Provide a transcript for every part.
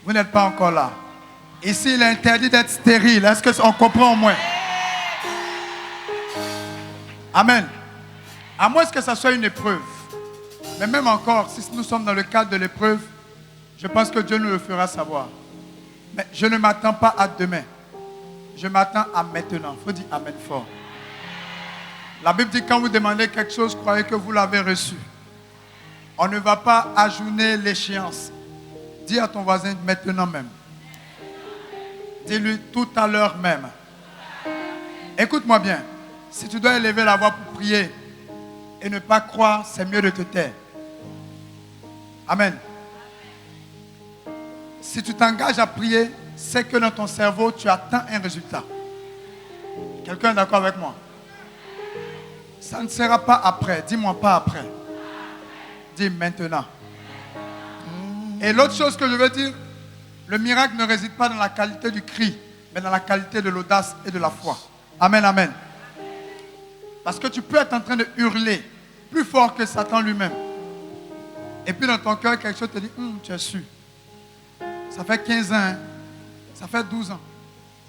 Vous n'êtes pas encore là. Ici, il est interdit d'être stérile. Est-ce qu'on comprend au moins? Amen. À moins que ça soit une épreuve. Mais même encore, si nous sommes dans le cadre de l'épreuve, je pense que Dieu nous le fera savoir. Mais je ne m'attends pas à demain. Je m'attends à maintenant. Il faut dire Amen fort. La Bible dit quand vous demandez quelque chose, croyez que vous l'avez reçu. On ne va pas ajourner l'échéance. Dis à ton voisin maintenant même. Dis-lui tout à l'heure même. Écoute-moi bien. Si tu dois élever la voix pour prier et ne pas croire, c'est mieux de te taire. Amen. Si tu t'engages à prier, c'est que dans ton cerveau, tu attends un résultat. Quelqu'un est d'accord avec moi? Ça ne sera pas après. Dis-moi pas après. Dis maintenant. Et l'autre chose que je veux dire, le miracle ne réside pas dans la qualité du cri, mais dans la qualité de l'audace et de la foi. Amen, amen. Parce que tu peux être en train de hurler plus fort que Satan lui-même. Et puis dans ton cœur, quelque chose te dit, tu es su. Ça fait 15 ans, hein? Ça fait 12 ans.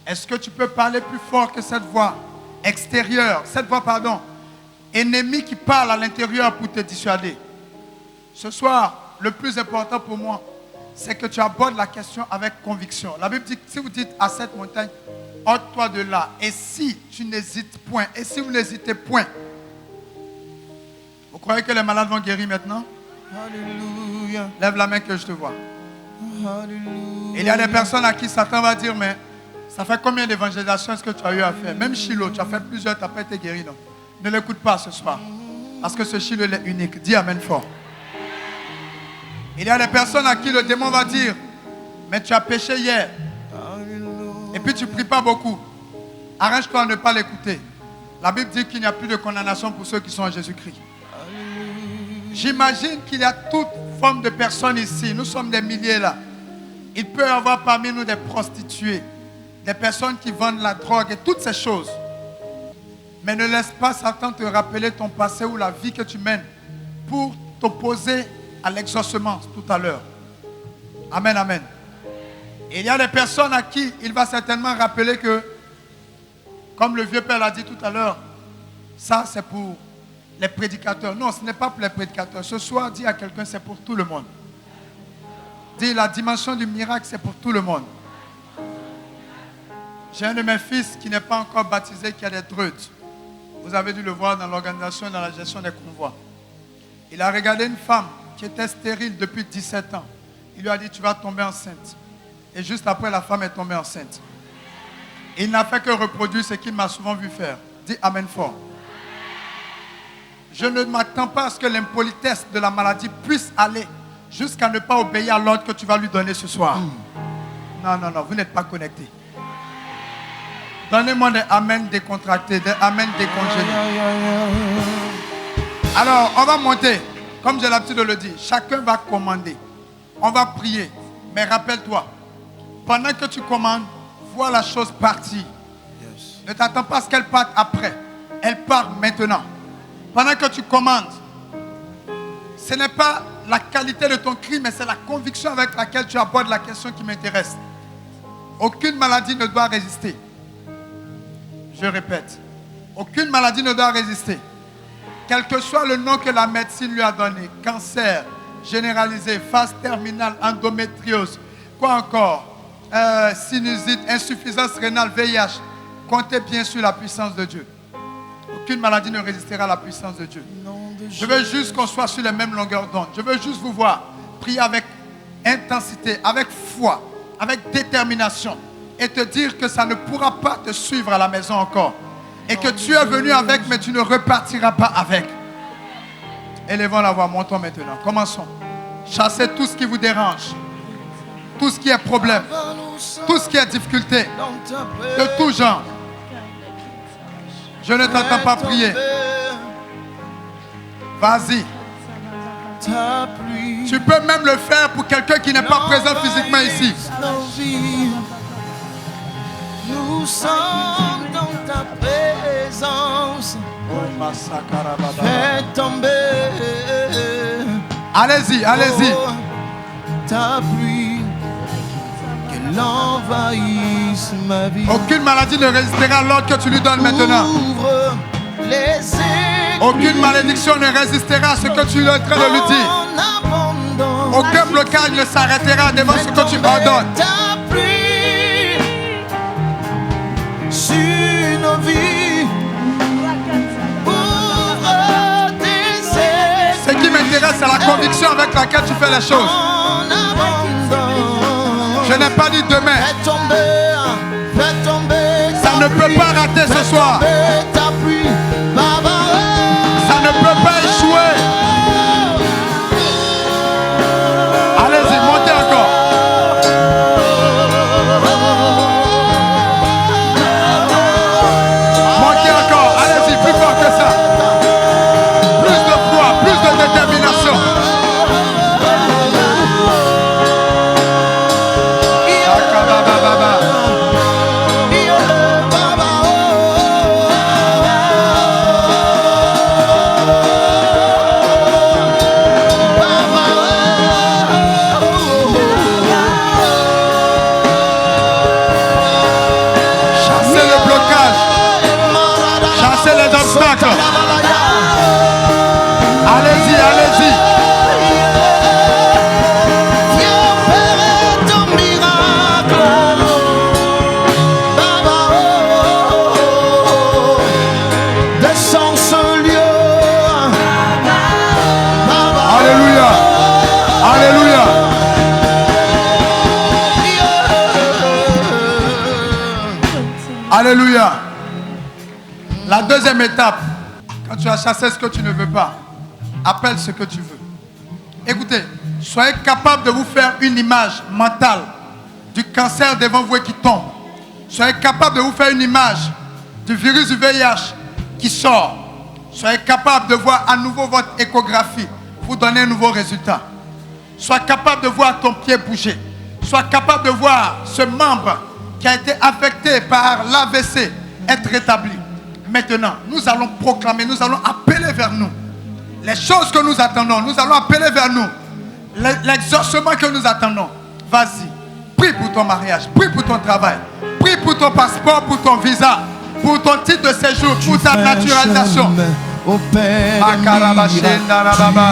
Est-ce que tu peux parler plus fort que cette voix extérieure, cette voix, ennemie qui parle à l'intérieur pour te dissuader? Ce soir, le plus important pour moi, c'est que tu abordes la question avec conviction. La Bible dit que si vous dites à cette montagne, ôte-toi de là. Et si tu n'hésites point, et si vous n'hésitez point, vous croyez que les malades vont guérir maintenant? Alléluia. Lève la main que je te vois. Alléluia. Il y a des personnes à qui Satan va dire, mais ça fait combien d'évangélisations est-ce que tu as eu à faire? Même Shiloh, tu as fait plusieurs, tu n'as pas été guéri. Non. Ne l'écoute pas ce soir. Parce que ce Shiloh est unique. Dis Amen fort. Il y a des personnes à qui le démon va dire, mais tu as péché hier. Et puis tu ne pries pas beaucoup. Arrange-toi à ne pas l'écouter. La Bible dit qu'il n'y a plus de condamnation pour ceux qui sont en Jésus-Christ. J'imagine qu'il y a toute forme de personnes ici. Nous sommes des milliers là. Il peut y avoir parmi nous des prostituées, des personnes qui vendent la drogue et toutes ces choses. Mais ne laisse pas Satan te rappeler ton passé ou la vie que tu mènes pour t'opposer à l'exaucement tout à l'heure. Amen, amen. Et il y a des personnes à qui il va certainement rappeler que, comme le vieux père l'a dit tout à l'heure, ça c'est pour les prédicateurs. Non, ce n'est pas pour les prédicateurs. Ce soir, dis à quelqu'un, c'est pour tout le monde. Dis, la dimension du miracle, c'est pour tout le monde. J'ai un de mes fils qui n'est pas encore baptisé, qui a des dreutes. Vous avez dû le voir dans l'organisation et dans la gestion des convois. Il a regardé une femme qui était stérile depuis 17 ans. Il lui a dit, tu vas tomber enceinte. Et juste après, la femme est tombée enceinte. Il n'a fait que reproduire ce qu'il m'a souvent vu faire. Dis Amen fort. Je ne m'attends pas à ce que l'impolitesse de la maladie puisse aller jusqu'à ne pas obéir à l'ordre que tu vas lui donner ce soir. Non, non, non, vous n'êtes pas connectés. Donnez-moi des Amen décontractés, des Amen décongelés. Alors, on va monter. Comme j'ai l'habitude de le dire, chacun va commander. On va prier. Mais rappelle-toi, pendant que tu commandes, vois la chose partir. Yes. Ne t'attends pas à ce qu'elle parte après. Elle part maintenant. Pendant que tu commandes, ce n'est pas la qualité de ton cri, mais c'est la conviction avec laquelle tu abordes la question qui m'intéresse. Aucune maladie ne doit résister. Je répète, aucune maladie ne doit résister. Quel que soit le nom que la médecine lui a donné, cancer généralisé, phase terminale, endométriose, quoi encore, sinusite, insuffisance rénale, VIH, comptez bien sur la puissance de Dieu. Aucune maladie ne résistera à la puissance de Dieu. Je veux juste qu'on soit sur les mêmes longueurs d'onde. Je veux juste vous voir prier avec intensité, avec foi, avec détermination et te dire que ça ne pourra pas te suivre à la maison encore. Et que tu es venu avec, mais tu ne repartiras pas avec. Élevons la voix, montons maintenant. Commençons. Chassez tout ce qui vous dérange. Tout ce qui est problème. Tout ce qui est difficulté. De tout genre. Je ne t'entends pas prier. Vas-y. Tu peux même le faire pour quelqu'un qui n'est pas présent physiquement ici. Nous sommes dans ta présence. Fais tomber. Allez-y, allez-y. Ta pluie. l'envahisse ma vie. Aucune maladie ne résistera à l'ordre que tu lui donnes maintenant. Ouvre les écluses. Aucune malédiction ne résistera à ce que tu es en train de lui dire. Aucun blocage ne s'arrêtera devant ce que tu ordonnes. Ta pluie sur nos vies. Ouvre tes ailes. Ce qui m'intéresse, c'est la conviction avec laquelle tu fais les choses. En abandon. Je n'ai pas dit demain. Fais tomber. Ça ne peut pas rater ce soir. Ta pluie, Baba. Ça ne peut pas échouer. Allez-y, montez encore. Montez encore. Allez-y, plus fort que ça. Plus de foi, plus de détermination. Chassez le blocage. Chassez les obstacles. Allez-y, allez-y. Viens opérer ton miracle, Baba. Descends ce lieu, Baba. Alléluia. Alléluia. Alléluia. La deuxième étape, quand tu as chassé ce que tu ne veux pas, appelle ce que tu veux. Écoutez, soyez capable de vous faire une image mentale du cancer devant vous et qui tombe. Soyez capable de vous faire une image du virus du VIH qui sort. Soyez capable de voir à nouveau votre échographie, vous donner un nouveau résultat. Sois capable de voir ton pied bouger. Sois capable de voir ce membre qui a été affecté par l'AVC être rétabli. Maintenant, nous allons proclamer, nous allons appeler vers nous les choses que nous attendons. Nous allons appeler vers nous l'exaucement que nous attendons. Vas-y, prie pour ton mariage, prie pour ton travail, prie pour ton passeport, pour ton visa, pour ton titre de séjour, pour ta naturalisation. Au Père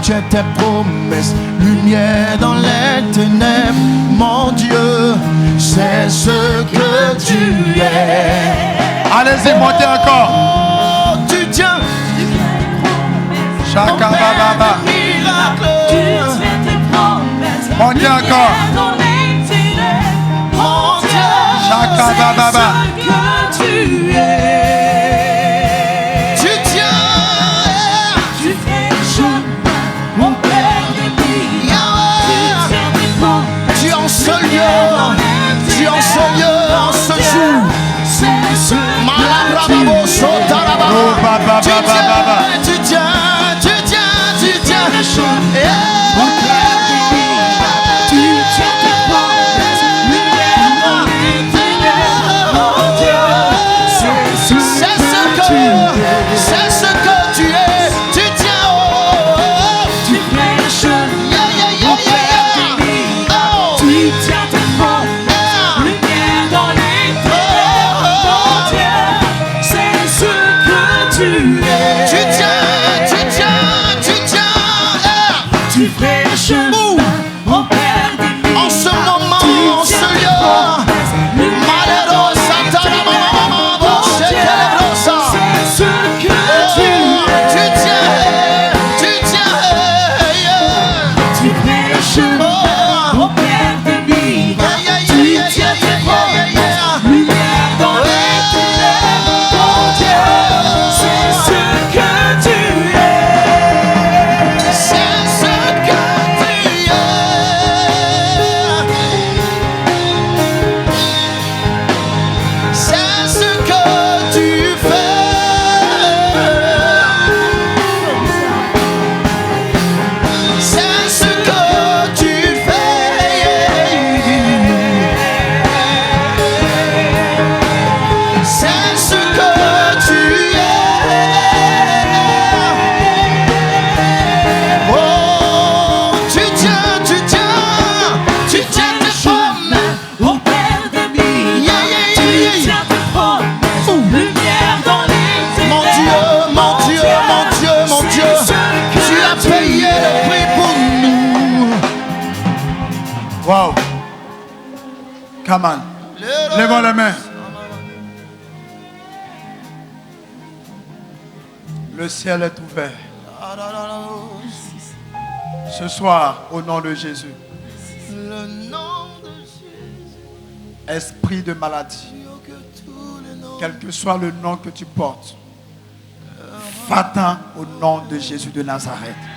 tu es tes promesses, lumière dans les ténèbres, mon Dieu, c'est ce que tu es. Allez-y, montez encore. Oh, tu tiens Chaka Baba. Montez encore. Mon Dieu, Chaka Baba. tu tiens. Tu es en ce lieu, tu es en ce lieu, en ce jour. Tu tiens. C'est ce que tu es. Tu tiens. Come on. Lèvons les mains. Le ciel est ouvert. Ce soir, au nom de Jésus. Esprit de maladie, quel que soit le nom que tu portes, va-t'en au nom de Jésus de Nazareth.